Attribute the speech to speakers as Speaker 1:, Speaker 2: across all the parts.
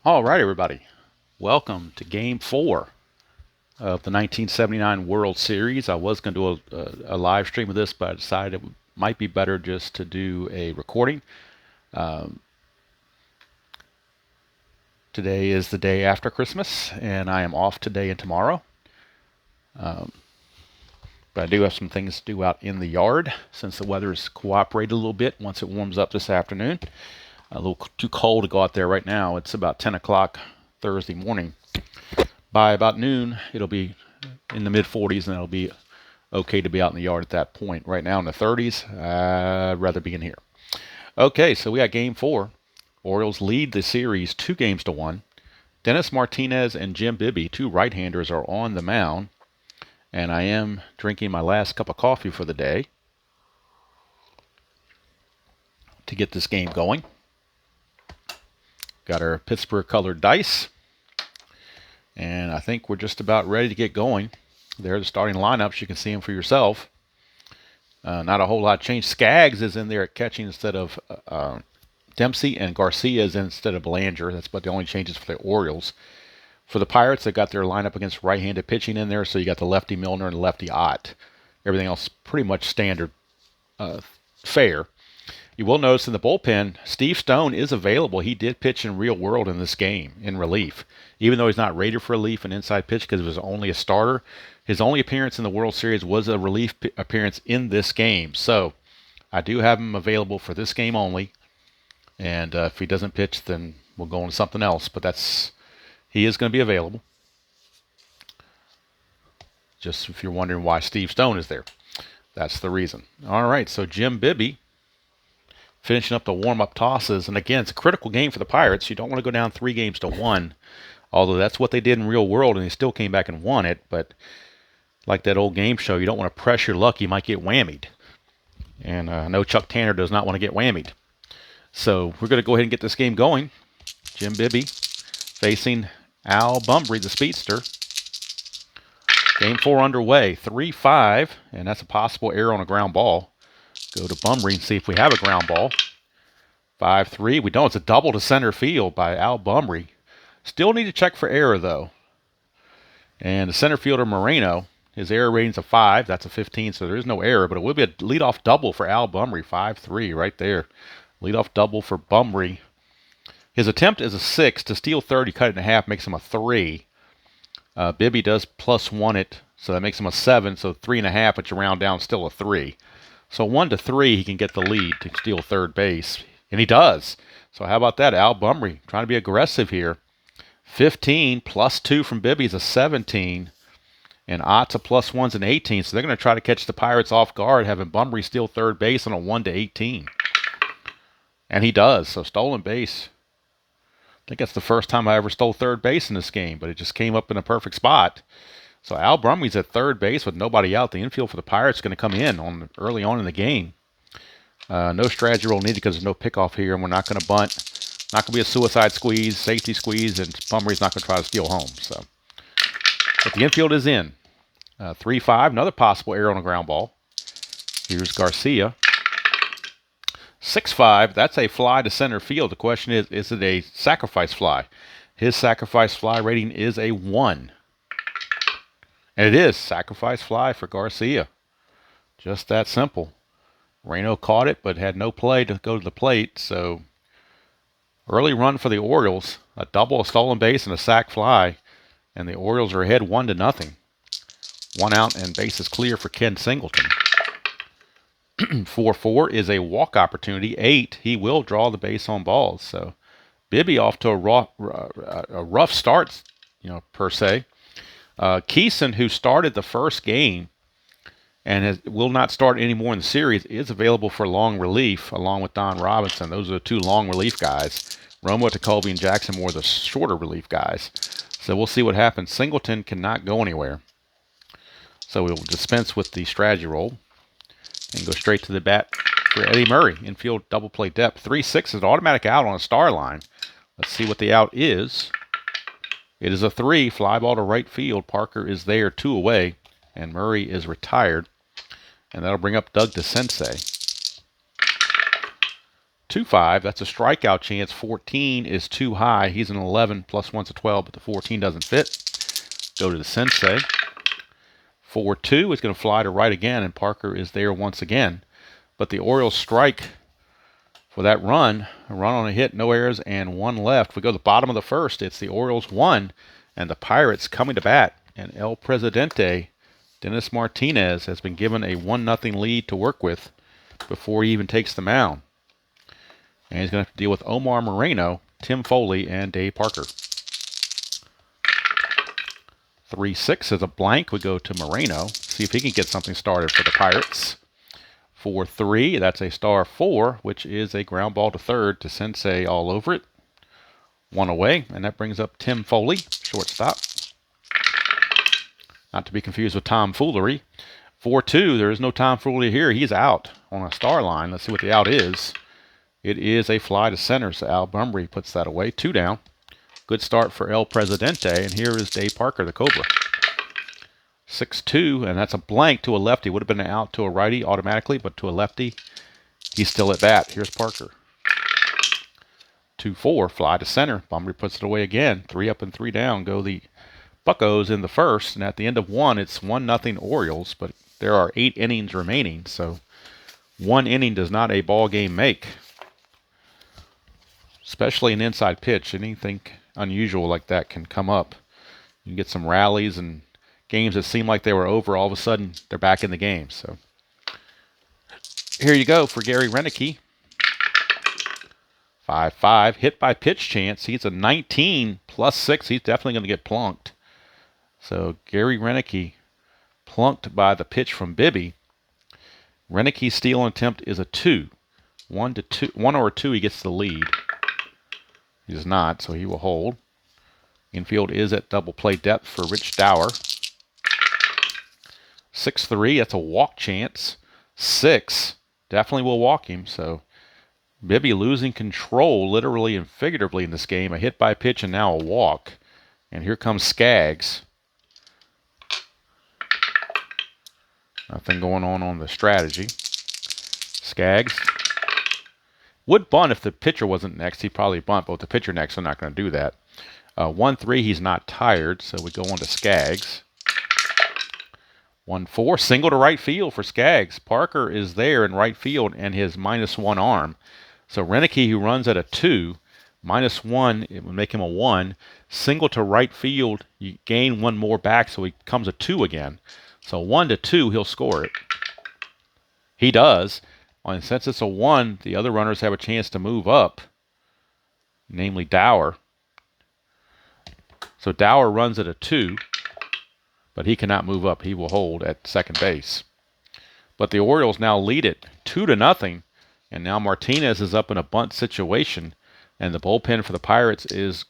Speaker 1: All right, everybody. Welcome to Game 4 of the 1979 World Series. I was going to do a live stream of this, but I decided it might be better just to do a recording. Today is the day after Christmas, and I am off today and tomorrow. But I do have some things to do out in the yard since the weather's cooperated a little bit once it warms up this afternoon. A little too cold to go out there right now. It's about 10 o'clock Thursday morning. By about noon, it'll be in the mid 40s, and it'll be okay to be out in the yard at that point. Right now in the 30s, I'd rather be in here. Okay, so we got Game 4. Orioles lead the series 2-1. Dennis Martinez and Jim Bibby, two right-handers, are on the mound. And I am drinking my last cup of coffee for the day to get this game going. Got our Pittsburgh colored dice. And I think we're just about ready to get going. There are the starting lineups. You can see them for yourself. Not a whole lot changed. Skaggs is in there at catching instead of Dempsey, and Garcia is in instead of Belanger. That's about the only changes for the Orioles. For the Pirates, they got their lineup against right-handed pitching in there, so you got the lefty Milner and the lefty Ott. Everything else pretty much standard fare. You will notice in the bullpen, Steve Stone is available. He did pitch in real world in this game, in relief. Even though he's not rated for relief and inside pitch because it was only a starter, his only appearance in the World Series was a relief appearance in this game. So I do have him available for this game only. And if he doesn't pitch, then we'll go on to something else. But he is going to be available. Just if you're wondering why Steve Stone is there, that's the reason. All right, so Jim Bibby finishing up the warm-up tosses. And again, it's a critical game for the Pirates. You don't want to go down 3-1, although that's what they did in real world, and they still came back and won it. But like that old game show, you don't want to press your luck. You might get whammied. And I know Chuck Tanner does not want to get whammied. So we're going to go ahead and get this game going. Jim Bibby facing Al Bumbry, the speedster. Game 4 underway. 3-5, and that's a possible error on a ground ball. Go to Bumbry and see if we have a ground ball. 5-3. We don't. It's a double to center field by Al Bumbry. Still need to check for error, though. And the center fielder, Moreno, his error rating's a 5. That's a 15, so there is no error. But it will be a leadoff double for Al Bumbry. 5-3 right there. Leadoff double for Bumbry. His attempt is a 6. To steal third, he cut it in half, makes him a 3. Bibby does +1 it, so that makes him a 7. So 3.5, but you round down, still a 3. So 1-3, he can get the lead to steal third base, and he does. So how about that? Al Bumbry trying to be aggressive here. 15 +2 from Bibby is a 17, and Ott's a +1's an 18. So they're going to try to catch the Pirates off guard, having Bumbry steal third base on a 1-18. And he does. So stolen base. I think that's the first time I ever stole third base in this game, but it just came up in a perfect spot. So Al Bumbry's at third base with nobody out. The infield for the Pirates is going to come in early on in the game. No strategy roll needed because there's no pickoff here, and we're not going to bunt. Not going to be a suicide squeeze, safety squeeze, and Bumbry's not going to try to steal home. So, but the infield is in. 3-5, another possible error on a ground ball. Here's Garcia. 6-5, that's a fly to center field. The question is it a sacrifice fly? His sacrifice fly rating is a 1. And it is sacrifice fly for Garcia. Just that simple. Reno caught it, but had no play to go to the plate. So early run for the Orioles. A double, a stolen base, and a sac fly. And the Orioles are ahead 1-0. 1 out and bases clear for Ken Singleton. 4-4 is a walk opportunity. 8, he will draw the base on balls. So Bibby off to a rough start, per se. Keeson, who started the first game and will not start anymore in the series, is available for long relief along with Don Robinson. Those are the two long relief guys. Romo, Jacoby, and Jackson Moore, the shorter relief guys. So we'll see what happens. Singleton cannot go anywhere. So we'll dispense with the strategy roll and go straight to the bat for Eddie Murray. Infield double play depth. 3-6 is an automatic out on a star line. Let's see what the out is. It is a 3, fly ball to right field. Parker is there, 2 away, and Murray is retired. And that'll bring up Doug DeSensei. 2-5. That's a strikeout chance. 14 is too high. He's an 11 plus 1's a 12, but the 14 doesn't fit. Go to the sensei. 4-2 is going to fly to right again, and Parker is there once again. But the Orioles strike for that run. A run on a hit, no errors, and 1 left. We go to the bottom of the first. It's the Orioles 1, and the Pirates coming to bat. And El Presidente, Dennis Martinez, has been given a 1-0 lead to work with before he even takes the mound. And he's going to have to deal with Omar Moreno, Tim Foley, and Dave Parker. 3-6 is a blank. We go to Moreno. See if he can get something started for the Pirates. 4-3, that's a star 4, which is a ground ball to third to Sensei all over it. 1 away, and that brings up Tim Foley, shortstop. Not to be confused with Tom Foolery. 4-2, there is no Tom Foolery here. He's out on a star line. Let's see what the out is. It is a fly to center, so Al Bumbry puts that away. 2 down. Good start for El Presidente, and here is Dave Parker, the Cobra. 6-2, and that's a blank to a lefty. Would have been an out to a righty automatically, but to a lefty, he's still at bat. Here's Parker. 2-4, fly to center. Bumbry puts it away again. 3 up and 3 down go the Buccos in the first, and at the end of 1, it's 1-0 Orioles, but there are 8 innings remaining, so 1 inning does not a ball game make. Especially an inside pitch. Anything unusual like that can come up. You can get some rallies and games that seem like they were over. All of a sudden, they're back in the game. So here you go for Gary Renicky. 5-5. Hit by pitch chance. He's a 19 plus 6. He's definitely going to get plunked. So Gary Renicky plunked by the pitch from Bibby. Renicky's steal attempt is a 2. 1 or 2, he gets the lead. He does not, so he will hold. Infield is at double play depth for Rich Dower. 6-3, that's a walk chance. 6, definitely will walk him. So Bibby losing control literally and figuratively in this game. A hit by pitch and now a walk. And here comes Skaggs. Nothing going on the strategy. Skaggs would bunt if the pitcher wasn't next. He'd probably bunt, but with the pitcher next, I'm not going to do that. 1-3, he's not tired, so we go on to Skaggs. 1-4, single to right field for Skaggs. Parker is there in right field and his -1 arm. So Renicky, who runs at a 2, -1, it would make him a 1. Single to right field, you gain 1 more back, so he becomes a 2 again. So 1-2, he'll score it. He does. And since it's a 1, the other runners have a chance to move up, namely Dower. So Dower runs at a 2, but he cannot move up. He will hold at second base. But the Orioles now lead it 2-0, and now Martinez is up in a bunt situation, and the bullpen for the Pirates is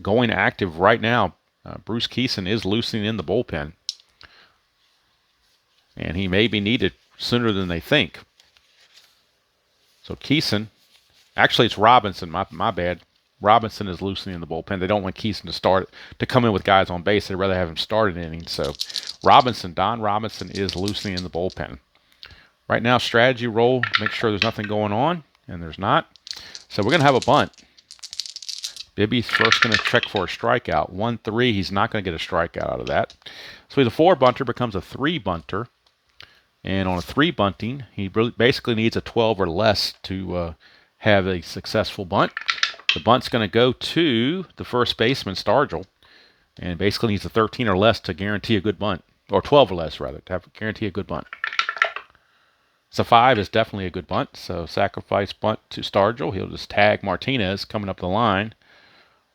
Speaker 1: going active right now. Bruce Keeson is loosening in the bullpen, and he may be needed sooner than they think. So Keeson, actually it's Robinson, my bad. Robinson is loosening in the bullpen. They don't want Keeson to come in with guys on base. They'd rather have him start an inning. So Don Robinson is loosening in the bullpen. Right now, strategy roll, make sure there's nothing going on, and there's not. So we're going to have a bunt. Bibby's first going to check for a strikeout. 1-3, he's not going to get a strikeout out of that. So he's a 4 bunter, becomes a 3 bunter. And on a 3 bunting, he basically needs a 12 or less to have a successful bunt. The bunt's going to go to the first baseman, Stargell, and basically needs a 13 or less to guarantee a good bunt, or 12 or less, rather, to guarantee a good bunt. So 5 is definitely a good bunt, so sacrifice bunt to Stargell. He'll just tag Martinez coming up the line.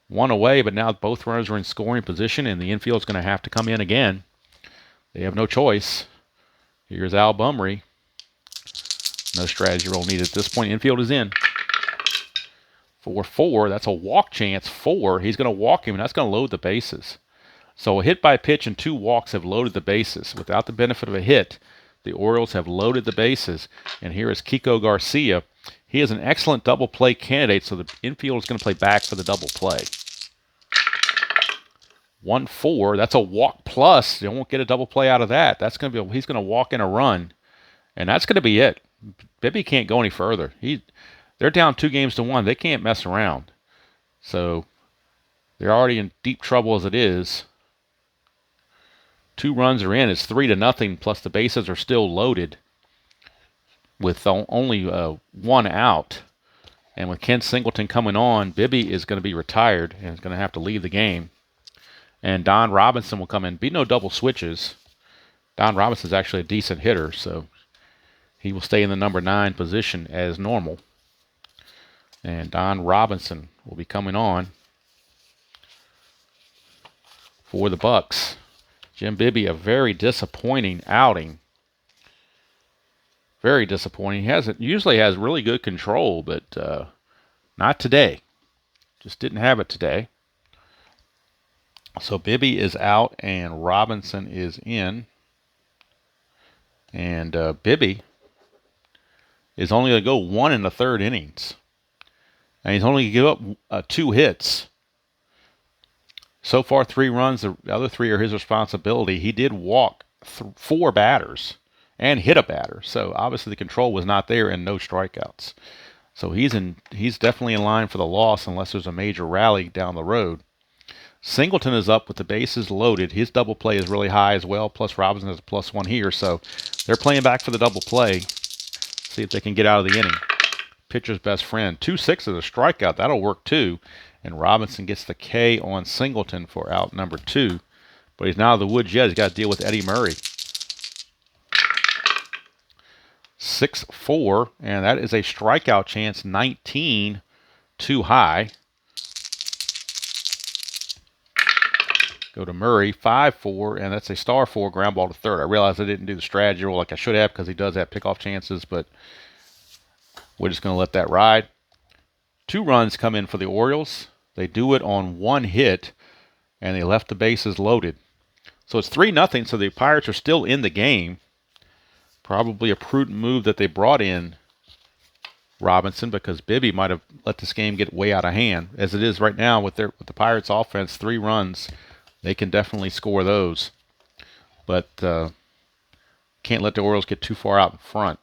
Speaker 1: 1 away, but now both runners are in scoring position, and the infield's going to have to come in again. They have no choice. Here's Al Bumbry. No strategy roll needed at this point. Infield is in. 4-4, that's a walk chance. 4, he's going to walk him, and that's going to load the bases. So a hit by pitch and 2 walks have loaded the bases. Without the benefit of a hit, the Orioles have loaded the bases. And here is Kiko Garcia. He is an excellent double play candidate, so the infield is going to play back for the double play. 1-4, that's a walk plus. You won't get a double play out of that. That's going to be he's going to walk in a run, and that's going to be it. Bibby can't go any further. they're down 2-1. They can't mess around. So they're already in deep trouble as it is. 2 runs are in. It's 3-0, plus the bases are still loaded with only 1 out. And with Ken Singleton coming on, Bibby is going to be retired and is going to have to leave the game. And Don Robinson will come in. Be no double switches. Don Robinson is actually a decent hitter, so he will stay in the number 9 position as normal. And Don Robinson will be coming on for the Bucks. Jim Bibby, a very disappointing outing. Very disappointing. He usually has really good control, but not today. Just didn't have it today. So Bibby is out and Robinson is in. And Bibby is only going to go 1 in the 3rd innings. And he's only going to give up 2 hits. So far, 3 runs. The other 3 are his responsibility. He did walk 4 batters and hit a batter. So obviously the control was not there and no strikeouts. So he's definitely in line for the loss unless there's a major rally down the road. Singleton is up with the bases loaded. His double play is really high as well. Plus Robinson has a +1 here. So they're playing back for the double play. See if they can get out of the inning. Pitcher's best friend. 2-6 is a strikeout. That'll work too. And Robinson gets the K on Singleton for out number 2. But he's not out of the woods yet. He's got to deal with Eddie Murray. 6-4, and that is a strikeout chance. 19 too high. Go to Murray. 5-4, and that's a star 4 ground ball to 3rd. I realize I didn't do the strategy roll like I should have because he does have pickoff chances, but we're just going to let that ride. 2 runs come in for the Orioles. They do it on 1 hit, and they left the bases loaded. So it's 3-0, so the Pirates are still in the game. Probably a prudent move that they brought in Robinson because Bibby might have let this game get way out of hand. As it is right now with the Pirates offense, 3 runs, they can definitely score those. But can't let the Orioles get too far out in front.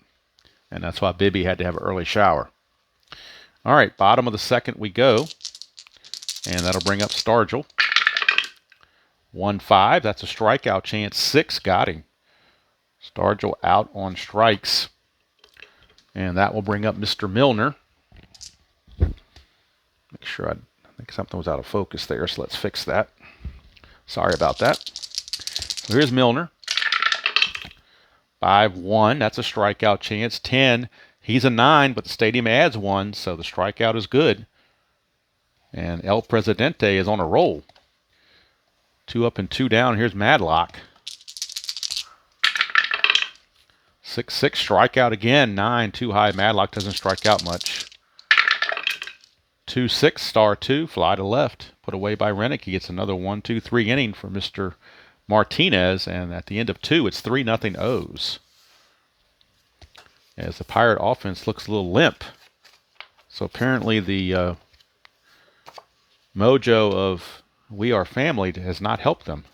Speaker 1: And that's why Bibby had to have an early shower. All right, bottom of the 2nd we go. And that'll bring up Stargell. 1-5, that's a strikeout chance. 6 got him. Stargell out on strikes. And that will bring up Mr. Milner. Make sure I think something was out of focus there, so let's fix that. Sorry about that. So here's Milner. 5-1, that's a strikeout chance. 10, he's a 9, but the stadium adds 1, so the strikeout is good. And El Presidente is on a roll. 2 up and 2 down. Here's Madlock. 6-6, strikeout again. 9, too high. Madlock doesn't strike out much. 2-6, star 2, fly to left. Put away by Rennick. He gets another 1-2-3 inning for Mr. Martinez. And at the end of 2, it's 3-0 O's. As the Pirate offense looks a little limp. So apparently the mojo of We Are Family has not helped them.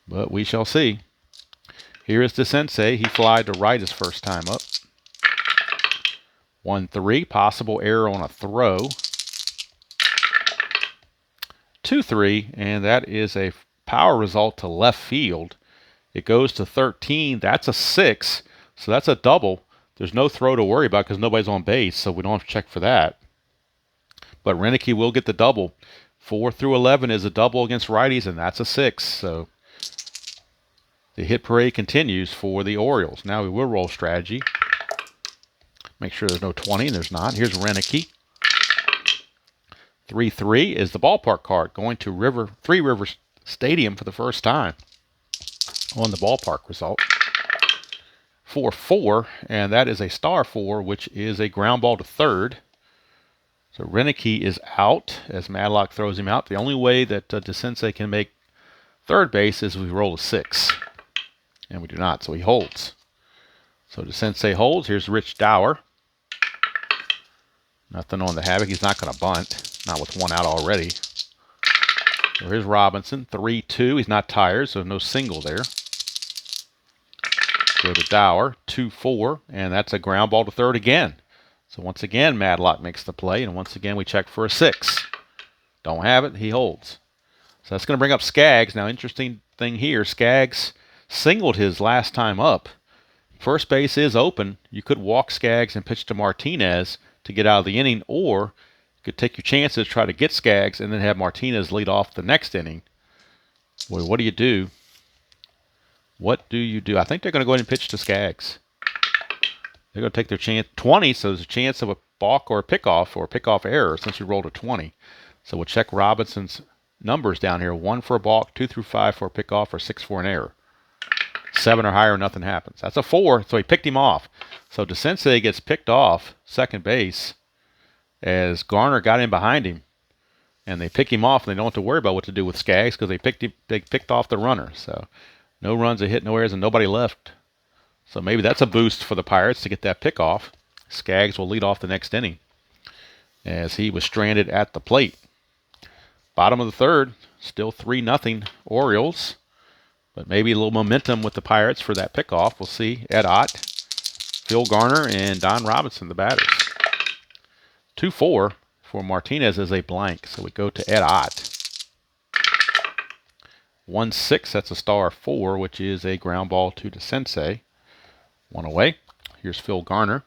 Speaker 1: But we shall see. Here is DeSensei. He flied to right his first time up. 1-3. Possible error on a throw. 2-3. And that is a power result to left field. It goes to 13. That's a 6. So that's a double. There's no throw to worry about because nobody's on base. So we don't have to check for that. But Renicky will get the double. 4 through 11 is a double against righties. And that's a 6. So the hit parade continues for the Orioles. Now we will roll strategy. Make sure there's no 20, and there's not. Here's Renicky. 3-3 is the ballpark card. Going to Three Rivers Stadium for the first time on the ballpark result. 4-4, and that is a star 4, which is a ground ball to 3rd. So Renicky is out as Madlock throws him out. The only way that DeSensei can make 3rd base is if we roll a 6. And we do not, so he holds. So DeSensei holds. Here's Rich Dower. Nothing on the havoc. He's not going to bunt. Not with 1 out already. So here's Robinson. 3-2. He's not tired, so no single there. Go to Dower, 2-4, and that's a ground ball to third again. So once again, Madlock makes the play, and once again we check for a 6. Don't have it, he holds. So that's going to bring up Skaggs. Now, interesting thing here, Skaggs singled his last time up. First base is open. You could walk Skaggs and pitch to Martinez to get out of the inning, or you could take your chances, try to get Skaggs, and then have Martinez lead off the next inning. Boy, what do you do? What do you do? I think they're going to go ahead and pitch to Skaggs. They're going to take their chance. 20, so there's a chance of a balk or a pickoff error since you rolled a 20. So we'll check Robinson's numbers down here. 1 for a balk, 2 through 5 for a pickoff, or 6 for an error. 7 or higher, nothing happens. That's a 4, so he picked him off. So DeCinces gets picked off second base as Garner got in behind him. And they pick him off, and they don't have to worry about what to do with Skaggs because they picked off the runner. So no runs, a hit, no errors, and nobody left. So maybe that's a boost for the Pirates to get that pick off. Skaggs will lead off the next inning as he was stranded at the plate. Bottom of the third, still 3-0 Orioles. But maybe a little momentum with the Pirates for that pickoff. We'll see. Ed Ott, Phil Garner, and Don Robinson, the batters. 2-4 for Martinez is a blank, so we go to Ed Ott. 1-6, that's a star 4, which is a ground ball to DeCinces. 1 away. Here's Phil Garner.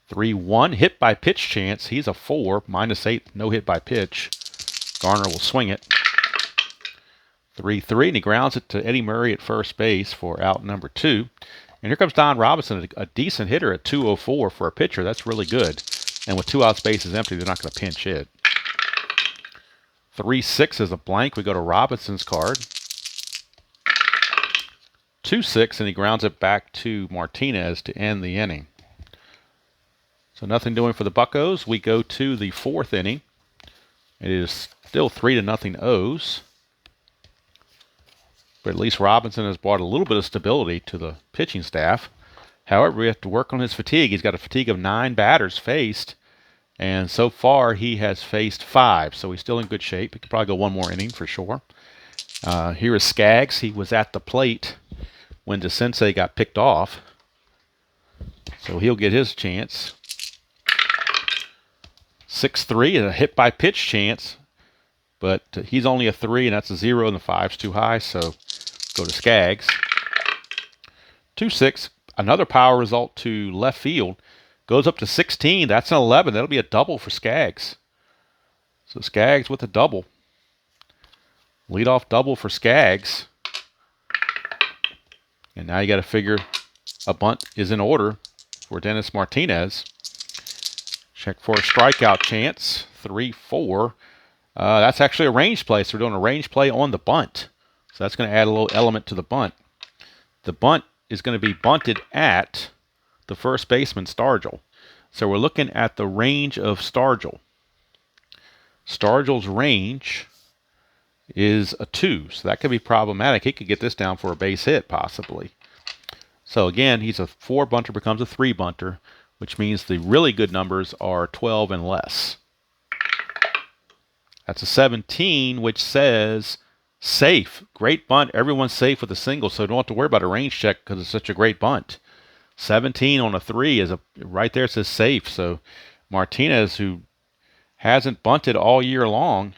Speaker 1: 3-1, hit by pitch chance. He's a 4, -8, no hit by pitch. Garner will swing it. 3-3, and he grounds it to Eddie Murray at first base for out number 2. And here comes Don Robinson, a decent hitter at 204 for a pitcher. That's really good. And with 2 outs, bases empty, they're not going to pinch hit. 3-6 is a blank. We go to Robinson's card. 2-6, and he grounds it back to Martinez to end the inning. So nothing doing for the Buccos. We go to the 4th inning. It is still 3-0 O's. But at least Robinson has brought a little bit of stability to the pitching staff. However, we have to work on his fatigue. He's got a fatigue of 9 batters faced. And so far, he has faced 5. So he's still in good shape. He could probably go one more inning for sure. Here is Skaggs. He was at the plate when DeCinces got picked off. So he'll get his chance. 6-3 is a hit by pitch chance. But he's only a 3, and that's a 0, and the 5's too high. So go to Skaggs. 2-6, another power result to left field. Goes up to 16. That's an 11. That'll be a double for Skaggs. So Skaggs with a double. Leadoff double for Skaggs. And now you got to figure a bunt is in order for Dennis Martinez. Check for a strikeout chance. 3-4. That's actually a range play. So we're doing a range play on the bunt. So that's going to add a little element to the bunt. The bunt is going to be bunted at the first baseman, Stargell. So we're looking at the range of Stargell. Stargell's range is a 2, so that could be problematic. He could get this down for a base hit, possibly. So again, he's a 4 bunter, becomes a 3 bunter, which means the really good numbers are 12 and less. That's a 17, which says safe. Great bunt. Everyone's safe with a single, so don't have to worry about a range check because it's such a great bunt. 17 on a 3 is right there. It says safe. So Martinez, who hasn't bunted all year long,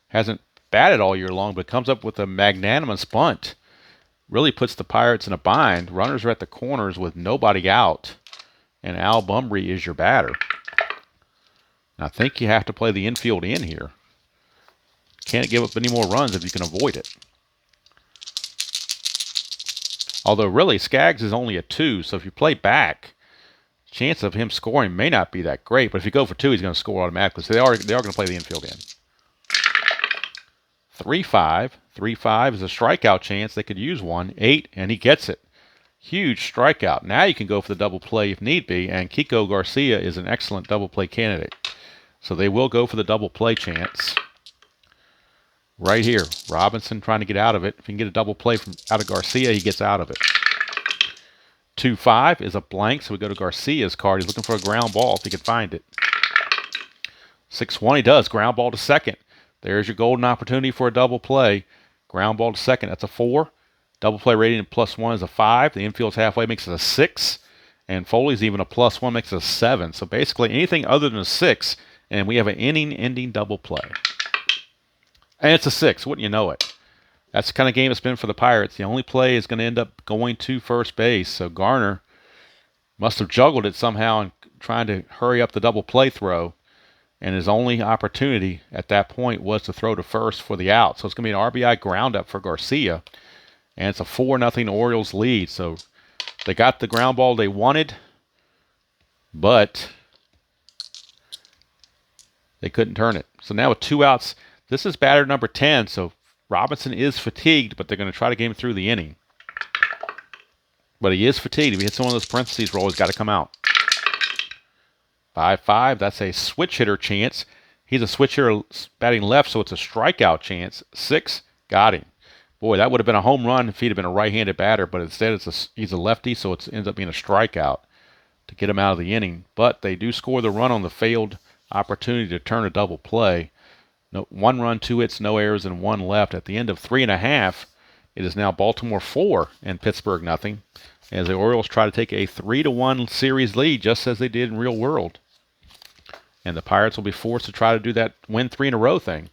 Speaker 1: hasn't batted all year long, but comes up with a magnanimous bunt, really puts the Pirates in a bind. Runners are at the corners with nobody out, and Al Bumbry is your batter. And I think you have to play the infield in here. Can't give up any more runs if you can avoid it. Although really, Skaggs is only a 2, so if you play back, chance of him scoring may not be that great. But if you go for 2, he's going to score automatically. So they are going to play the infield in. 3-5. 3-5 is a strikeout chance. They could use one. 8, and he gets it. Huge strikeout. Now you can go for the double play if need be, and Kiko Garcia is an excellent double play candidate. So they will go for the double play chance. Right here, Robinson trying to get out of it. If he can get a double play out of Garcia, he gets out of it. 2-5 is a blank, so we go to Garcia's card. He's looking for a ground ball if he can find it. 6-1, he does. Ground ball to second. There's your golden opportunity for a double play. Ground ball to second. That's a 4. Double play rating of +1 is a 5. The infield's halfway, makes it a 6. And Foley's even a +1, makes it a 7. So basically anything other than a 6, and we have an inning-ending double play. And it's a 6, wouldn't you know it? That's the kind of game it's been for the Pirates. The only play is going to end up going to first base. So Garner must have juggled it somehow and trying to hurry up the double play throw. And his only opportunity at that point was to throw to first for the out. So it's going to be an RBI ground up for Garcia. And it's a 4-0 Orioles lead. So they got the ground ball they wanted, but they couldn't turn it. So now with 2 outs, this is batter number 10. So Robinson is fatigued, but they're going to try to get him through the inning. But he is fatigued. If he hits one of those parentheses roll, he's got to come out. 5-5, that's a switch hitter chance. He's a switch hitter batting left, so it's a strikeout chance. 6, got him. Boy, that would have been a home run if he'd have been a right-handed batter, but instead he's a lefty, so it ends up being a strikeout to get him out of the inning. But they do score the run on the failed opportunity to turn a double play. No, 1 run, 2 hits, no errors, and 1 left. At the end of 3.5, it is now Baltimore 4 and Pittsburgh nothing, as the Orioles try to take a 3-1 series lead, just as they did in real world. And the Pirates will be forced to try to do that win 3 in a row thing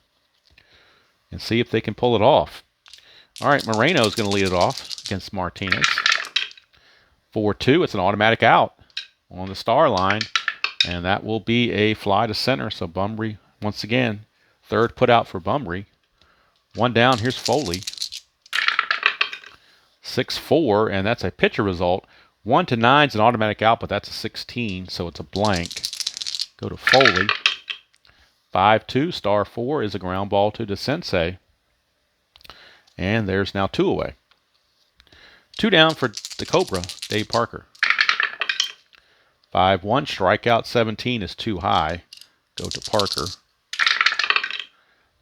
Speaker 1: and see if they can pull it off. All right, Moreno is going to lead it off against Martinez. 4-2, it's an automatic out on the star line, and that will be a fly to center. So Bumry, once again, third put out for Bumry. 1 down, here's Foley. 6-4, and that's a pitcher result. 1-9 is an automatic out, but that's a 16, so it's a blank. Go to Foley. 5-2, star 4 is a ground ball to DeSensei. And there's now 2 away. 2 down for the Cobra, Dave Parker. 5-1, strikeout 17 is too high. Go to Parker.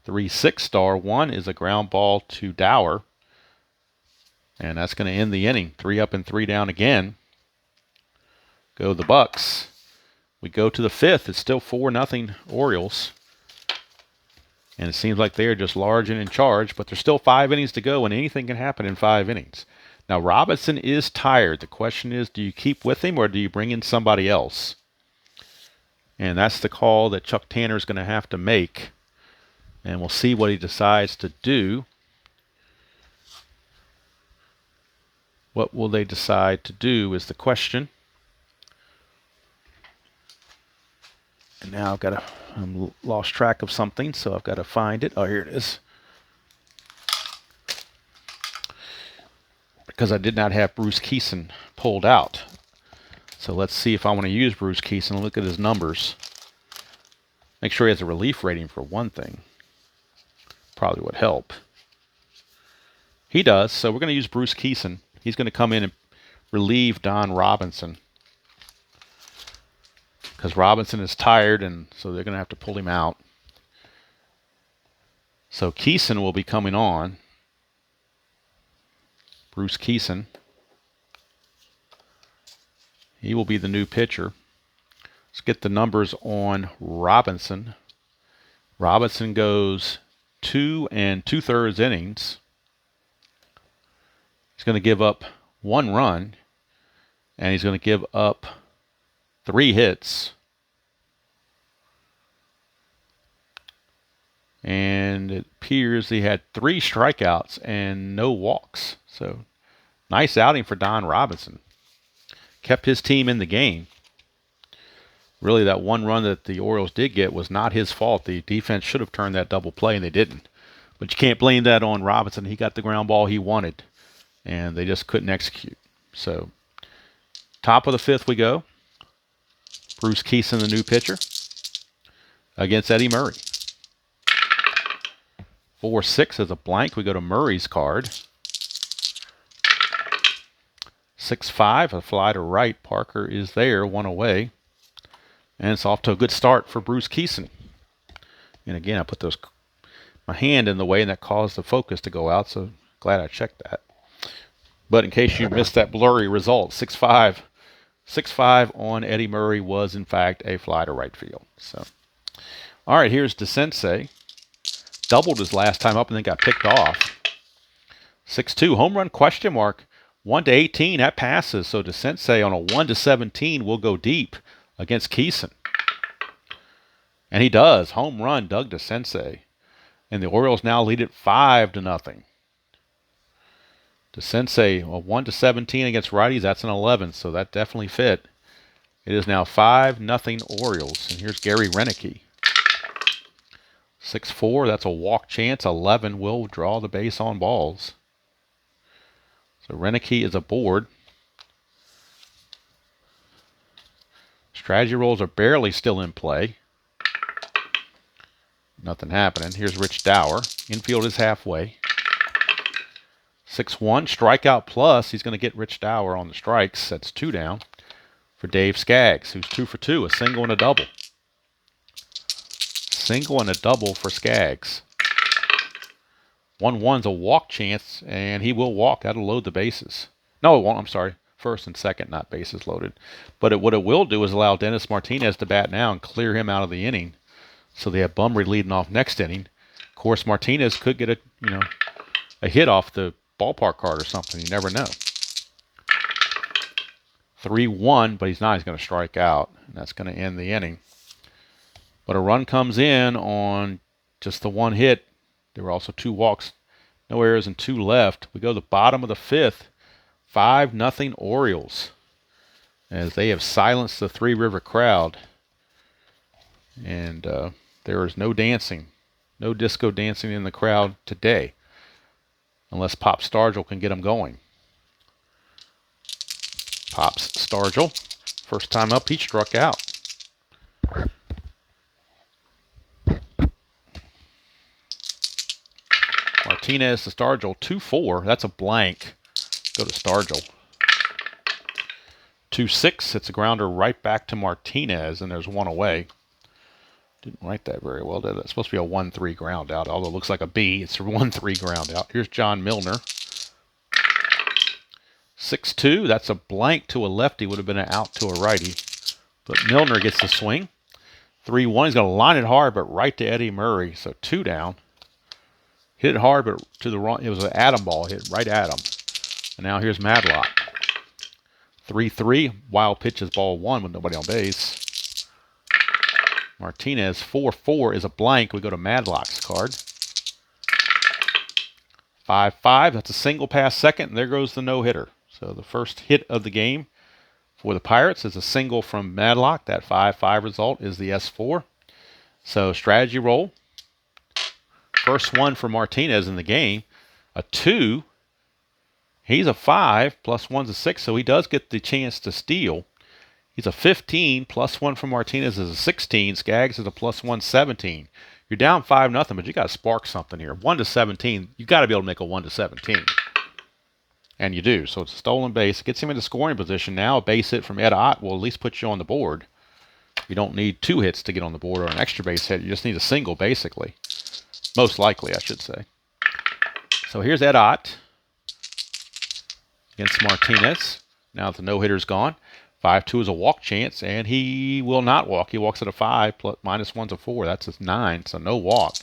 Speaker 1: 3-6, star 1 is a ground ball to Dower. And that's going to end the inning. 3 up and 3 down again. Go the Bucks. We go to the 5th. It's still 4-0 Orioles. And it seems like they are just large and in charge, but there's still 5 innings to go, and anything can happen in 5 innings. Now, Robinson is tired. The question is, do you keep with him or do you bring in somebody else? And that's the call that Chuck Tanner is going to have to make. And we'll see what he decides to do. What will they decide to do is the question. And now I'm lost track of something, so I've got to find it. Oh, here it is. Because I did not have Bruce Keeson pulled out. So let's see if I want to use Bruce Keeson. Look at his numbers. Make sure he has a relief rating for one thing. Probably would help. He does, so we're going to use Bruce Keeson. He's going to come in and relieve Don Robinson. Because Robinson is tired, and so they're going to have to pull him out. So Keeson will be coming on. Bruce Keeson. He will be the new pitcher. Let's get the numbers on Robinson. Robinson goes 2 2/3 innings. He's going to give up 1 run, and he's going to give up 3 hits. And it appears he had 3 strikeouts and no walks. So nice outing for Don Robinson. Kept his team in the game. Really, that 1 run that the Orioles did get was not his fault. The defense should have turned that double play, and they didn't. But you can't blame that on Robinson. He got the ground ball he wanted, and they just couldn't execute. So top of the 5th we go. Bruce Keeson, the new pitcher, against Eddie Murray. 4-6 is a blank. We go to Murray's card. 6-5, a fly to right. Parker is there, 1 away. And it's off to a good start for Bruce Keeson. And again, I put my hand in the way, and that caused the focus to go out, so glad I checked that. But in case you missed that blurry result, 6-5. 6-5 on Eddie Murray was, in fact, a fly to right field. So, all right, here's DeSensei. Doubled his last time up and then got picked off. 6-2, home run question mark. 1-18, that passes. So DeSensei on a 1-17 will go deep against Keeson. And he does. Home run, Doug DeSensei. And the Orioles now lead it 5-0. DeSensei, a 1-17 against righties. That's an 11, so that definitely fit. It is now 5-0 Orioles. And here's Gary Renicky. 6-4, that's a walk chance. 11 will draw the base on balls. So Renicky is aboard. Strategy rolls are barely still in play. Nothing happening. Here's Rich Dower. Infield is halfway. 6-1, strikeout plus. He's going to get Rich Dower on the strikes. That's 2 down for Dave Skaggs, who's 2 for 2, a single and a double. Single and a double for Skaggs. 1-1's a walk chance, and he will walk. That'll load the bases. No, it won't. I'm sorry. First and second, not bases loaded. But what it will do is allow Dennis Martinez to bat now and clear him out of the inning. So they have Bumry leading off next inning. Of course, Martinez could get a hit off the ballpark card or something. You never know. 3-1, but he's not. He's going to strike out, and that's going to end the inning. But a run comes in on just the one hit. There were also 2 walks, no errors, and 2 left. We go to the bottom of the 5th. 5-0 Orioles, as they have silenced the Three River crowd. And there is no dancing, no disco dancing in the crowd today, unless Pop Stargell can get them going. Pops Stargell, first time up, he struck out. Martinez to Stargell, 2-4. That's a blank. Go to Stargell. 2-6. It's a grounder right back to Martinez, and there's 1 away. Didn't write that very well, did it? It's supposed to be a 1-3 ground out, although it looks like a B. It's a 1-3 ground out. Here's John Milner. 6-2. That's a blank to a lefty. Would have been an out to a righty. But Milner gets the swing. 3-1. He's going to line it hard, but right to Eddie Murray. So 2 down. Hit it hard, but to the wrong. It was an Adam ball. Hit right at him. And now here's Madlock. 3-3. Wild pitch is ball 1 with nobody on base. Martinez, 4-4 is a blank. We go to Madlock's card. 5-5. That's a single past second, and there goes the no-hitter. So the first hit of the game for the Pirates is a single from Madlock. That 5-5 result is the S4. So strategy roll. First one for Martinez in the game. A 2. He's a 5, plus 1's a 6, so he does get the chance to steal. He's a 15, plus 1 from Martinez is a 16. Skaggs is a plus 1, 17. You're down 5-0, but you got to spark something here. 1-17, you got to be able to make a 1-17. And you do. So it's a stolen base. It gets him into scoring position. Now a base hit from Ed Ott will at least put you on the board. You don't need 2 hits to get on the board or an extra base hit. You just need a single, basically. Most likely, I should say. So here's Ed Ott against Martinez. Now that the no-hitter's gone. 5-2 is a walk chance, and he will not walk. He walks at a 5, plus minus 1's a 4. That's a 9, so no walk.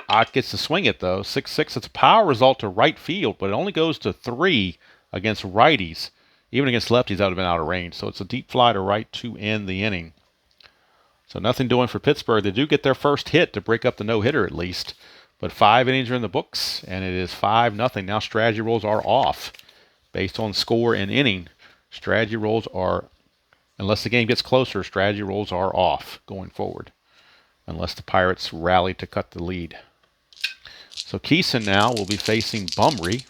Speaker 1: Ott gets to swing it, though. 6-6, it's a power result to right field, but it only goes to 3 against righties. Even against lefties, that would have been out of range. So it's a deep fly to right to end the inning. So nothing doing for Pittsburgh. They do get their first hit to break up the no-hitter at least. But 5 innings are in the books, and it is 5-0. Now strategy rolls are off based on score and inning. Strategy rolls are, unless the game gets closer, strategy rolls are off going forward, unless the Pirates rally to cut the lead. So Keeson now will be facing Bumry.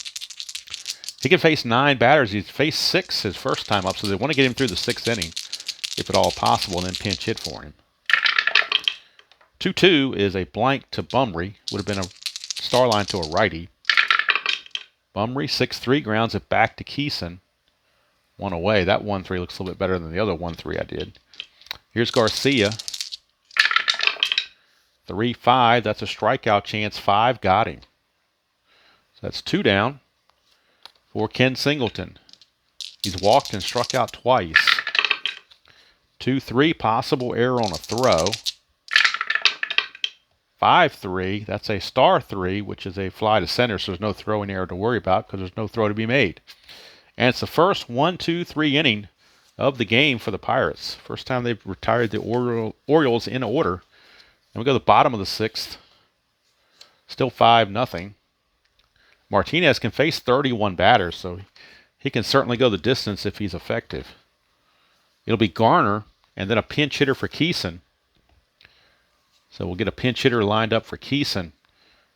Speaker 1: He can face 9 batters. He's faced 6 his first time up, so they want to get him through the 6th inning, if at all possible, and then pinch hit for him. 2-2 is a blank to Bumry. Would have been a star line to a righty. Bumry, 6-3, grounds it back to Keeson. 1 away. That 1-3 looks a little bit better than the other 1-3 I did. Here's Garcia. 3-5. That's a strikeout chance. 5 got him. So that's 2 down for Ken Singleton. He's walked and struck out twice. 2-3. Possible error on a throw. 5-3. That's a star 3, which is a fly to center, so there's no throwing error to worry about because there's no throw to be made. And it's the first 1-2-3 inning of the game for the Pirates. First time they've retired the Orioles in order. And we go to the bottom of the 6th. Still 5-0. Martinez can face 31 batters, so he can certainly go the distance if he's effective. It'll be Garner and then a pinch hitter for Keeson. So we'll get a pinch hitter lined up for Keeson,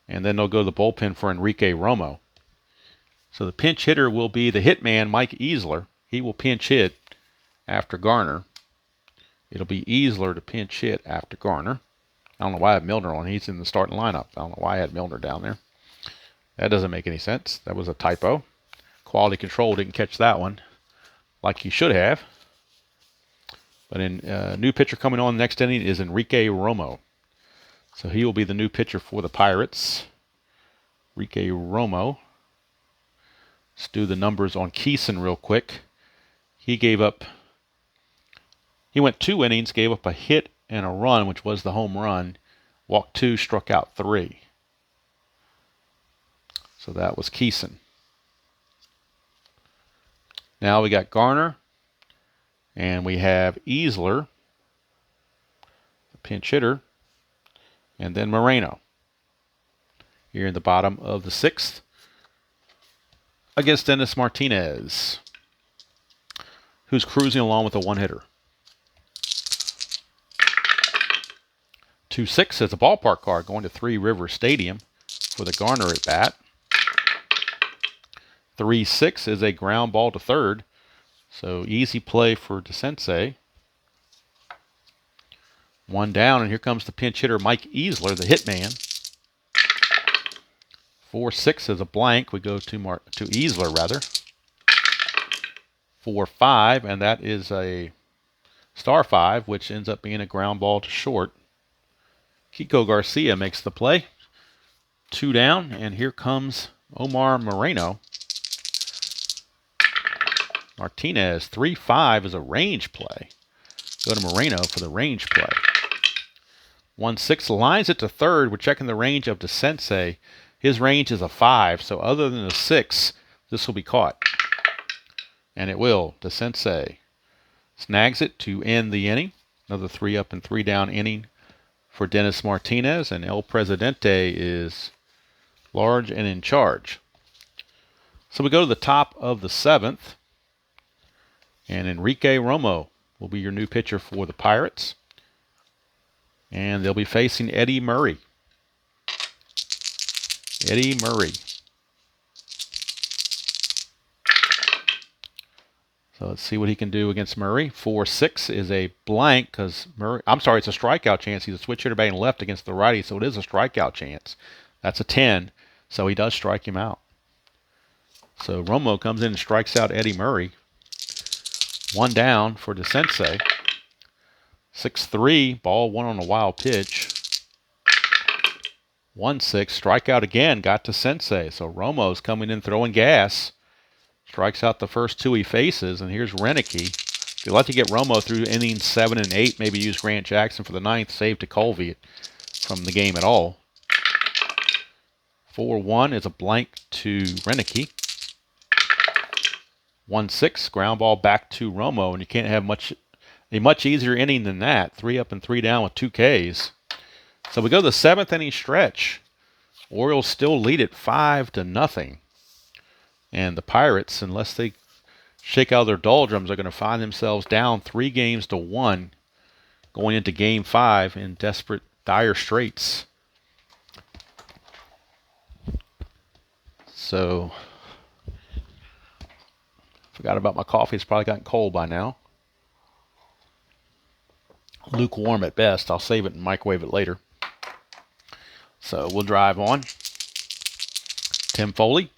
Speaker 1: and then they'll go to the bullpen for Enrique Romo. So the pinch hitter will be the hitman, Mike Easler. He will pinch hit after Garner. It'll be Easler to pinch hit after Garner. I don't know why I have Milner on. He's in the starting lineup. I don't know why I had Milner down there. That doesn't make any sense. That was a typo. Quality control didn't catch that one like you should have. But a new pitcher coming on next inning is Enrique Romo. So he will be the new pitcher for the Pirates. Enrique Romo. Let's do the numbers on Keeson real quick. He went 2 innings, gave up a hit and a run, which was the home run. Walked 2, struck out 3. So that was Keeson. Now we got Garner, and we have Easler, the pinch hitter, and then Moreno here in the bottom of the 6th against Dennis Martinez, who's cruising along with a one-hitter. 2-6 is a ballpark card going to Three Rivers Stadium for the Garner at bat. 3-6 is a ground ball to third, so easy play for DeSensei. 1 down, and here comes the pinch hitter, Mike Easler, the hitman. 4-6 is a blank. We go to Easler, rather. 4-5, and that is a star 5, which ends up being a ground ball to short. Kiko Garcia makes the play. 2 down, and here comes Omar Moreno. Martinez, 3-5 is a range play. Go to Moreno for the range play. 1-6 lines it to third. We're checking the range of DeSensei. His range is a 5, so other than a 6, this will be caught. And it will. DeSensei snags it to end the inning. Another 3 up and 3 down inning for Dennis Martinez, and El Presidente is large and in charge. So we go to the top of the 7th, and Enrique Romo will be your new pitcher for the Pirates. And they'll be facing Eddie Murray. Eddie Murray. So let's see what he can do against Murray. 4-6 is a blank because Murray, it's a strikeout chance. He's a switch hitter batting left against the righty, so it is a strikeout chance. That's a 10, so he does strike him out. So Romo comes in and strikes out Eddie Murray. 1 down for DeSensei. 6-3, ball 1 on a wild pitch. 1-6, strikeout again, got to Sensei. So Romo's coming in throwing gas. Strikes out the first 2 he faces, and here's Renicky. If you'd like to get Romo through innings 7 and 8, maybe use Grant Jackson for the 9th, save to Colby from the game at all. 4-1 is a blank to Renicky. 1-6, ground ball back to Romo, and you can't have a much easier inning than that. 3 up and 3 down with 2 Ks. So we go to the 7th inning stretch. Orioles still lead it 5-0. And the Pirates, unless they shake out their doldrums, are going to find themselves down 3-1 going into Game 5 in desperate, dire straits. So, forgot about my coffee. It's probably gotten cold by now. Lukewarm at best. I'll save it and microwave it later. So we'll drive on. Tim Foley.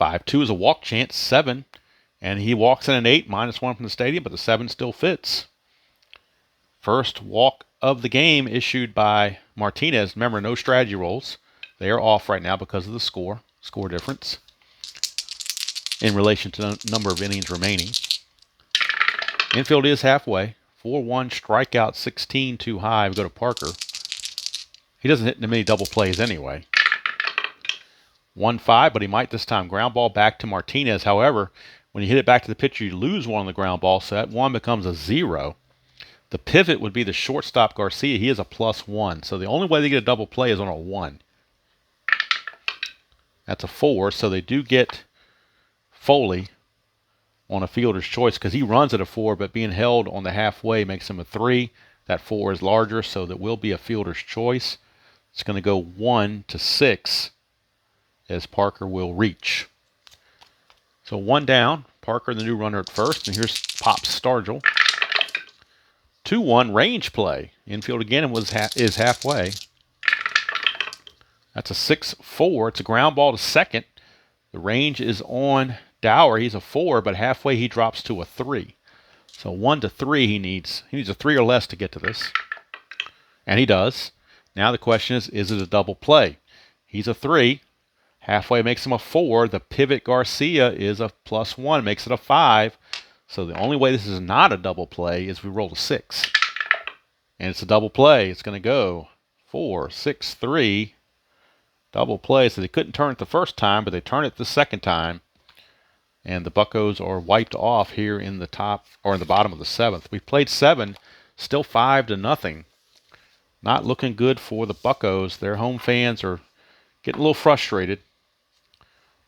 Speaker 1: 5-2 is a walk chance, 7. And he walks in an 8, -1 from the stadium, but the 7 still fits. First walk of the game issued by Martinez. Remember, no strategy rolls. They are off right now because of the score difference in relation to the number of innings remaining. Infield is halfway. 4-1 strikeout, 16 too high. We go to Parker. He doesn't hit many double plays anyway. 1-5, but he might this time. Ground ball back to Martinez. However, when you hit it back to the pitcher, you lose one on the ground ball, so that 1 becomes a 0. The pivot would be the shortstop Garcia. He is a +1, so the only way they get a double play is on a 1. That's a 4, so they do get Foley on a fielder's choice because he runs at a 4, but being held on the halfway makes him a 3. That 4 is larger, so that will be a fielder's choice. It's going to go 1 to 6 as Parker will reach. So 1 down. Parker, the new runner at first, and here's Pop Stargell. 2-1 range play. Infield again is halfway. That's a 6-4. It's a ground ball to second. The range is on Dower. He's a 4, but halfway he drops to a 3. So 1 to 3 he needs. He needs a 3 or less to get to this. And he does. Now the question is it a double play? He's a 3. Halfway makes him a 4. The pivot Garcia is a +1, makes it a 5. So the only way this is not a double play is we roll a 6. And it's a double play. It's going to go 4, 6, 3. Double play. So they couldn't turn it the first time, but they turn it the second time. And the Buccos are wiped off here in the top or in the bottom of the 7th. We played 7, still 5-0. Not looking good for the Buccos. Their home fans are getting a little frustrated.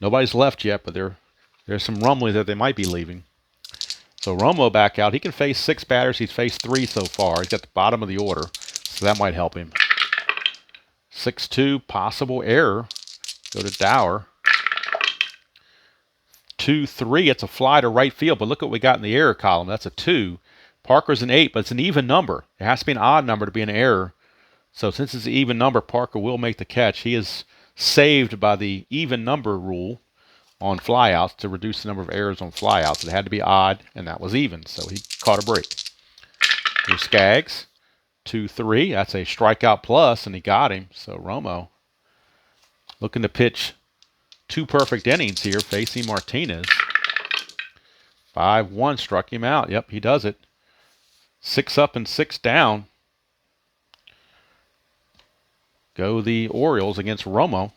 Speaker 1: Nobody's left yet, but there's some rumblings that they might be leaving. So Romo back out. He can face 6 batters. He's faced 3 so far. He's at the bottom of the order, so that might help him. 6-2, possible error. Go to Dower. 2-3, it's a fly to right field, but look what we got in the error column. That's a 2. Parker's an 8, but it's an even number. It has to be an odd number to be an error. So since it's an even number, Parker will make the catch. He is saved by the even number rule on flyouts to reduce the number of errors on flyouts. It had to be odd, and that was even, so he caught a break. Here's Skaggs. 2-3, that's a strikeout plus, and he got him. So Romo looking to pitch 2 perfect innings here facing Martinez. 5-1 struck him out. Yep, he does it. 6 up and 6 down. Go the Orioles against Romo.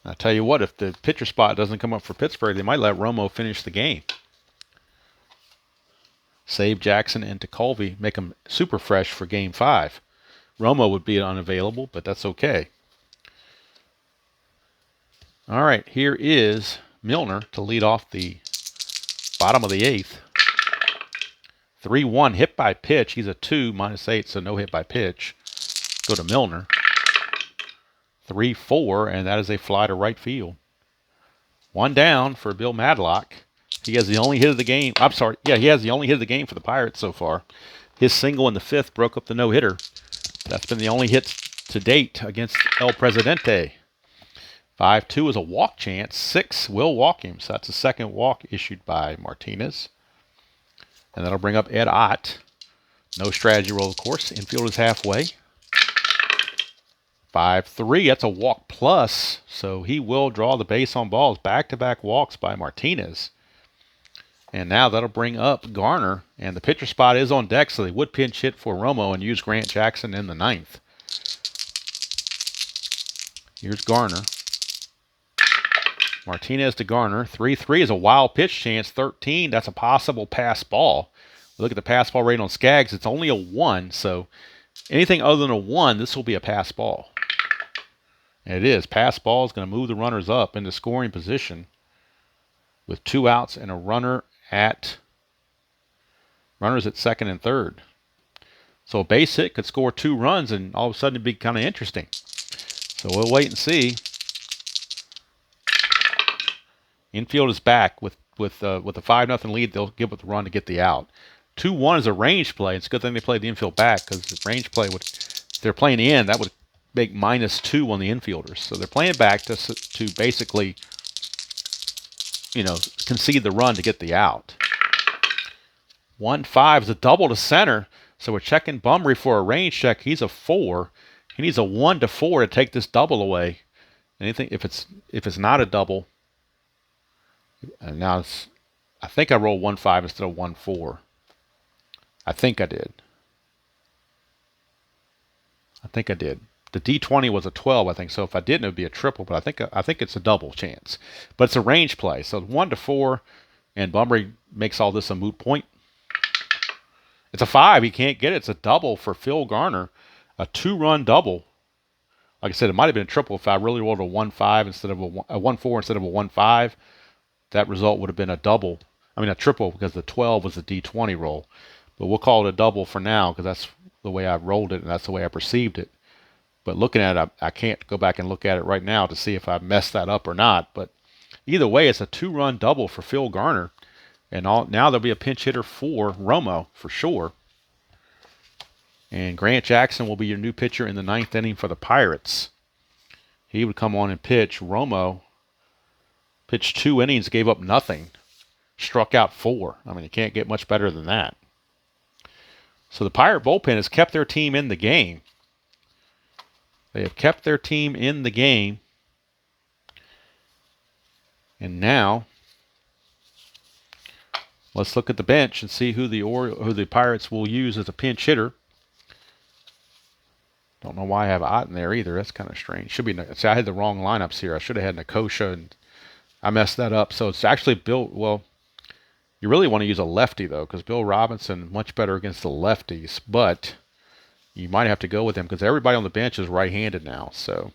Speaker 1: I tell you what, if the pitcher spot doesn't come up for Pittsburgh, they might let Romo finish the game. Save Jackson and Tekulve, make them super fresh for Game 5. Romo would be unavailable, but that's okay. All right, here is Milner to lead off the bottom of the 8th. 3-1, hit by pitch. He's a 2, -8, so no hit by pitch. Go to Milner. 3-4, and that is a fly to right field. 1 down for Bill Madlock. He has the only hit of the game. I'm sorry. Yeah, he has the only hit of the game for the Pirates so far. His single in the 5th broke up the no-hitter. That's been the only hit to date against El Presidente. 5-2 is a walk chance. 6 will walk him, so that's the second walk issued by Martinez. And that'll bring up Ed Ott. No strategy roll, of course. Infield is halfway. 5-3, that's a walk plus, so he will draw the base on balls. Back-to-back walks by Martinez. And now that'll bring up Garner, and the pitcher spot is on deck, so they would pinch hit for Romo and use Grant Jackson in the 9th. Here's Garner. Martinez to Garner. 3-3 is a wild pitch chance. 13, that's a possible pass ball. Look at the pass ball rate on Skaggs. It's only a 1, so anything other than a 1, this will be a pass ball. And it is. Pass ball is going to move the runners up into scoring position with 2 outs and a runners at second and third. So a base hit could score 2 runs, and all of a sudden it'd be kind of interesting. So we'll wait and see. Infield is back with a 5-0 lead. They'll give it the run to get the out. 2-1 is a range play. It's a good thing they played the infield back, because the range play would, if they're playing in, that would make -2 on the infielders. So they're playing back to basically, concede the run to get the out. 1-5 is a double to center. So we're checking Bumry for a range check. He's a 4. He needs a 1-4 to take this double away. Anything if it's not a double. And now I think I rolled 1-5 instead of 1-4. I think I did. I think I did. The D20 was a 12, I think. So if I didn't, it would be a triple. But I think it's a double chance. But it's a range play. So 1 to 4, and Bunbury makes all this a moot point. It's a 5. He can't get it. It's a double for Phil Garner. A 2-run double. Like I said, it might have been a triple if I really rolled a 1-5 instead of a 1-4 instead of a 1-5. That result would have been a double. I mean, a triple because the 12 was the D20 roll. But we'll call it a double for now because that's the way I rolled it and that's the way I perceived it. But looking at it, I can't go back and look at it right now to see if I messed that up or not. But either way, it's a 2-run double for Phil Garner. And now there'll be a pinch hitter for Romo for sure. And Grant Jackson will be your new pitcher in the 9th inning for the Pirates. He would come on and pitch. Romo pitched 2 innings, gave up nothing, struck out 4. I mean, you can't get much better than that. So the Pirate bullpen has kept their team in the game. They have kept their team in the game. And now, let's look at the bench and see who the Pirates will use as a pinch hitter. Don't know why I have Ott in there either. That's kind of strange. Should be. See, I had the wrong lineups here. I should have had Nakosha, and I messed that up. So it's actually Bill. Well, you really want to use a lefty though, because Bill Robinson much better against the lefties. But you might have to go with him because everybody on the bench is right-handed now. So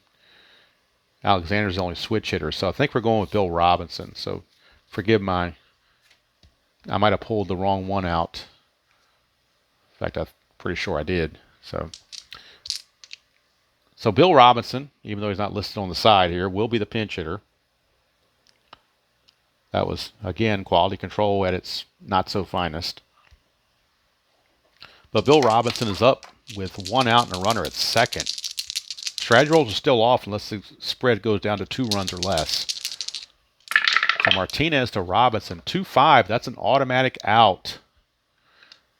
Speaker 1: Alexander's the only switch hitter. So I think we're going with Bill Robinson. So forgive I might have pulled the wrong one out. In fact, I'm pretty sure I did. So Bill Robinson, even though he's not listed on the side here, will be the pinch hitter. That was, again, quality control at its not-so-finest. But Bill Robinson is up with 1 out and a runner at second. Strategy rolls are still off unless the spread goes down to 2 runs or less. From Martinez to Robinson, 2-5. That's an automatic out.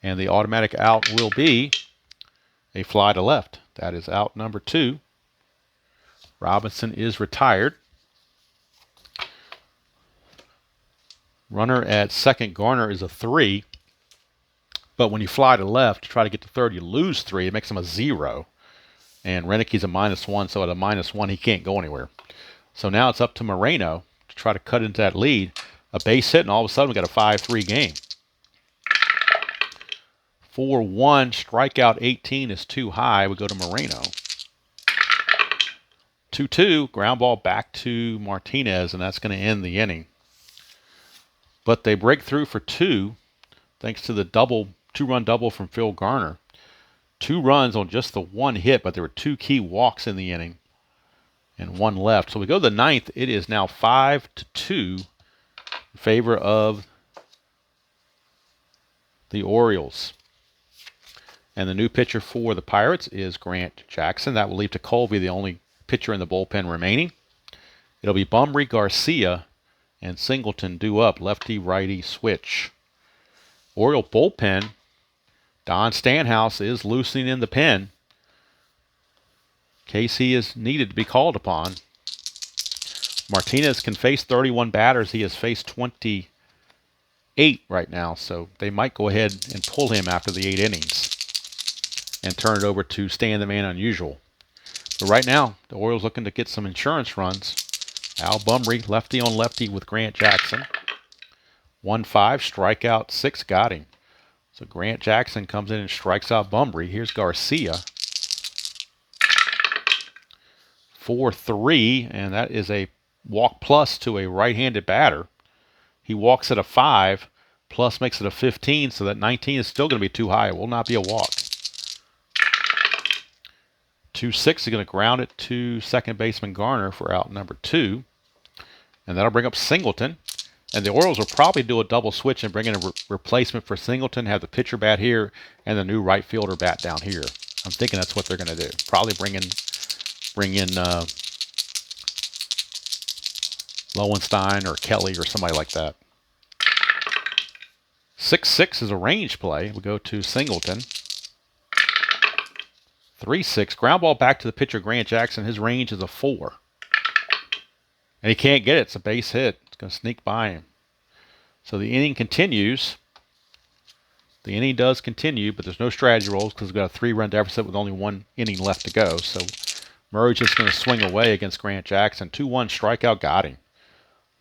Speaker 1: And the automatic out will be a fly to left. That is out number 2. Robinson is retired. Runner at second, Garner, is a 3. But when you fly to left to try to get to third, you lose 3. It makes him a 0. And Renicki's a -1, so at a -1, he can't go anywhere. So now it's up to Moreno to try to cut into that lead. A base hit, and all of a sudden we got a 5-3 game. 4-1, strikeout 18 is too high. We go to Moreno. 2-2, ground ball back to Martinez, and that's going to end the inning. But they break through for 2, thanks to the 2-run double from Phil Garner. 2 runs on just the 1 hit, but there were 2 key walks in the inning and 1 left. So we go to the 9th. It is now 5-2 in favor of the Orioles. And the new pitcher for the Pirates is Grant Jackson. That will leave to Colby the only pitcher in the bullpen remaining. It'll be Bunbury, Garcia, and Singleton due up, lefty-righty switch. Oriole bullpen, Don Stanhouse is loosening in the pen in case he is needed to be called upon. Martinez can face 31 batters. He has faced 28 right now, so they might go ahead and pull him after the 8 innings and turn it over to Stan the Man Unusual. But right now, the Orioles looking to get some insurance runs. Al Bunbury, lefty on lefty with Grant Jackson. 1-5, strikeout 6, got him. So Grant Jackson comes in and strikes out Bunbury. Here's Garcia. 4-3, and that is a walk plus to a right-handed batter. He walks at a 5, plus makes it a 15, so that 19 is still going to be too high. It will not be a walk. 2-6 is going to ground it to second baseman Garner for out number 2. And that'll bring up Singleton. And the Orioles will probably do a double switch and bring in a replacement for Singleton, have the pitcher bat here, and the new right fielder bat down here. I'm thinking that's what they're going to do. Probably bring in Lowenstein or Kelly or somebody like that. 6-6 is a range play. We go to Singleton. 3-6, ground ball back to the pitcher, Grant Jackson. His range is a 4. And he can't get it. It's a base hit. It's going to sneak by him. So the inning continues. The inning does continue, but there's no strategy rolls because we've got a 3-run deficit with only 1 inning left to go. So Murray's just going to swing away against Grant Jackson. 2-1 strikeout got him.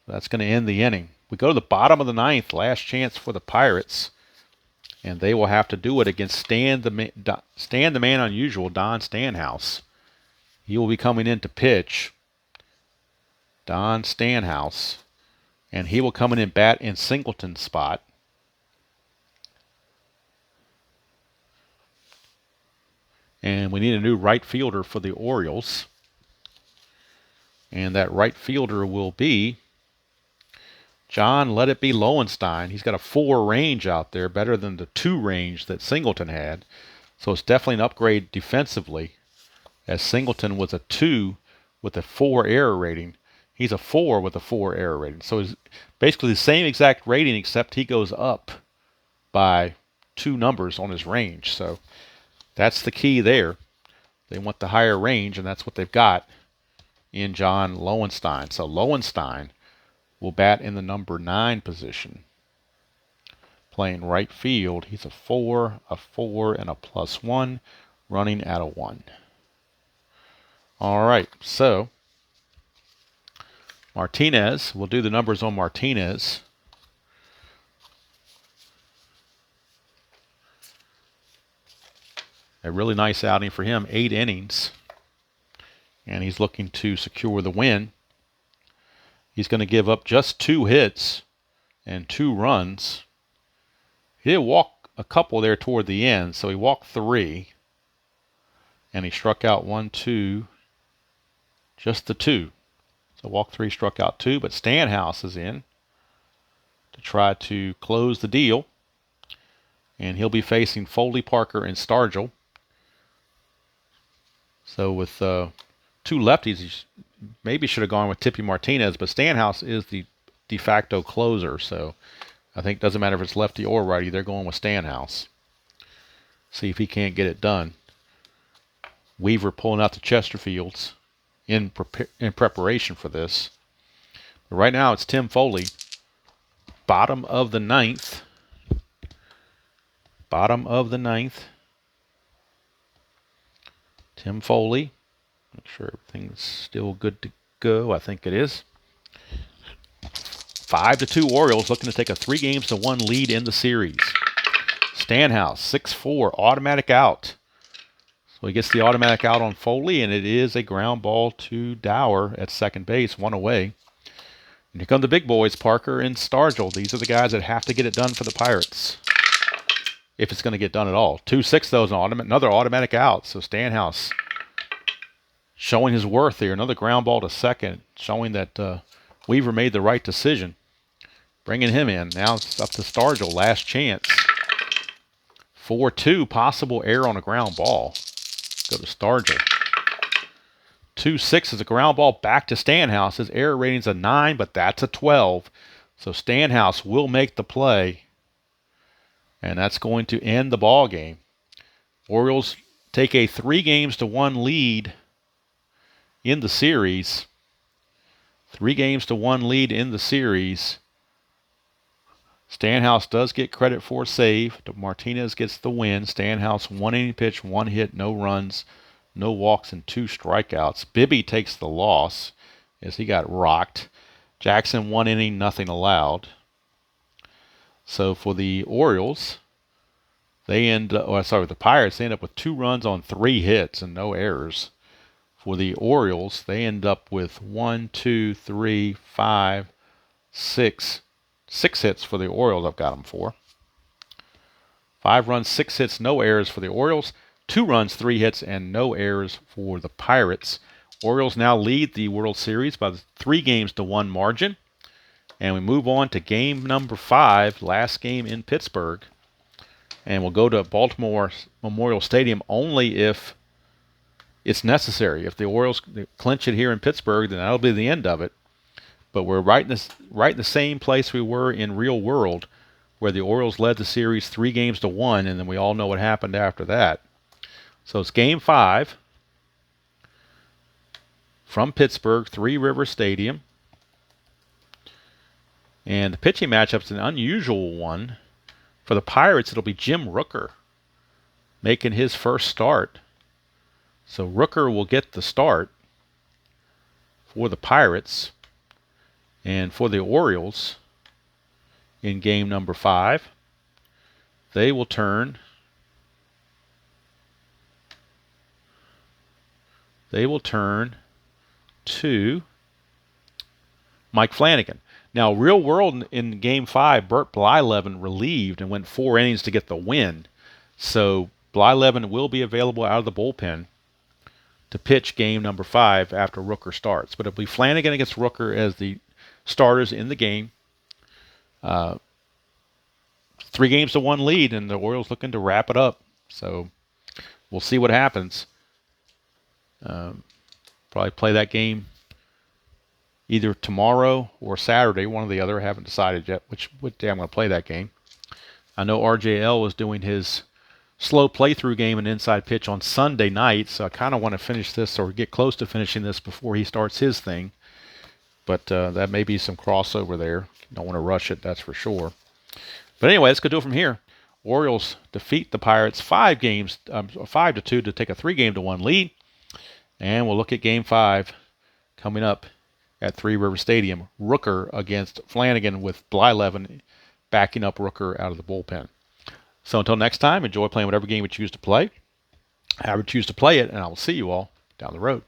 Speaker 1: That's going to end the inning. We go to the bottom of the 9th, last chance for the Pirates. And they will have to do it against Stan the Man Unusual, Don Stanhouse. He will be coming in to pitch. Don Stanhouse. And he will come in and bat in Singleton's spot. And we need a new right fielder for the Orioles. And that right fielder will be John Let It Be Lowenstein. He's got a 4 range out there, better than the 2 range that Singleton had. So it's definitely an upgrade defensively, as Singleton was a 2 with a 4 error rating. He's a 4 with a 4 error rating. So it's basically the same exact rating, except he goes up by 2 numbers on his range. So that's the key there. They want the higher range, and that's what they've got in John Lowenstein. So Lowenstein will bat in the number 9 position, playing right field. He's a 4, and a +1, running at a 1. All right, so Martinez, we'll do the numbers on Martinez. A really nice outing for him, 8 innings, and he's looking to secure the win. He's going to give up just 2 hits and 2 runs. He did walk a couple there toward the end, so he walked 3. And he struck out 1, 2, just the 2. So walked 3, struck out 2, but Stanhouse is in to try to close the deal. And he'll be facing Foley, Parker, and Stargell. So with 2 lefties, he maybe should have gone with Tippy Martinez, but Stanhouse is the de facto closer, so I think it doesn't matter if it's lefty or righty, they're going with Stanhouse. See if he can't get it done. Weaver pulling out the Chesterfields in preparation for this. But right now it's Tim Foley. Bottom of the 9th. Bottom of the 9th. Tim Foley. Make sure everything's still good to go. I think it is. 5-2 Orioles looking to take a 3-1 lead in the series. Stanhouse, 6-4, automatic out. So he gets the automatic out on Foley, and it is a ground ball to Dower at second base, 1 away. And here come the big boys, Parker and Stargell. These are the guys that have to get it done for the Pirates, if it's going to get done at all. 2-6, though, is another automatic out. So Stanhouse showing his worth here. Another ground ball to second, showing that Weaver made the right decision, bringing him in. Now it's up to Stargell, last chance. 4-2, possible error on a ground ball. Go to Stargell. 2-6 is a ground ball back to Stanhouse. His error rating's a 9, but that's a 12. So Stanhouse will make the play, and that's going to end the ball game. Orioles take a 3-1 lead in the series. 3-1 lead in the series. Stanhouse does get credit for a save. Martinez gets the win. Stanhouse, 1 inning pitch, 1 hit, no runs, no walks, and 2 strikeouts. Bibby takes the loss as he got rocked. Jackson, 1 inning, nothing allowed. So for the Orioles, the Pirates, they end up with 2 runs on 3 hits and no errors. For the Orioles, they end up with 1, 2, 3, 5, 6 hits for the Orioles. I've got them for 5 runs, 6 hits, no errors for the Orioles. 2 runs, 3 hits, and no errors for the Pirates. Orioles now lead the World Series by the 3-1 margin. And we move on to game number 5, last game in Pittsburgh. And we'll go to Baltimore Memorial Stadium only if it's necessary. If the Orioles clinch it here in Pittsburgh, then that'll be the end of it. But we're right in the same place we were in real world, where the Orioles led the series 3-1, and then we all know what happened after that. So it's game 5 from Pittsburgh, Three River Stadium. And the pitching matchup's an unusual one. For the Pirates, it'll be Jim Rooker making his first start. So Rooker will get the start for the Pirates. And for the Orioles, in game number 5, they will turn to Mike Flanagan. Now, real world in game 5, Burt Blyleven relieved and went 4 innings to get the win. So Blyleven will be available out of the bullpen to pitch game number 5 after Rooker starts. But it'll be Flanagan against Rooker as the starters in the game. 3-1 lead, and the Orioles looking to wrap it up. So we'll see what happens. Probably play that game either tomorrow or Saturday, one or the other. I haven't decided yet which day I'm going to play that game. I know RJL was doing his slow playthrough game and inside pitch on Sunday night, so I kind of want to finish this or get close to finishing this before he starts his thing. But that may be some crossover there. Don't want to rush it, that's for sure. But anyway, let's go do it from here. Orioles defeat the Pirates 5-2 to take a 3-1 lead. And we'll look at game 5 coming up at Three River Stadium. Rooker against Flanagan with Blyleven backing up Rooker out of the bullpen. So until next time, enjoy playing whatever game you choose to play. However you choose to play it, and I will see you all down the road.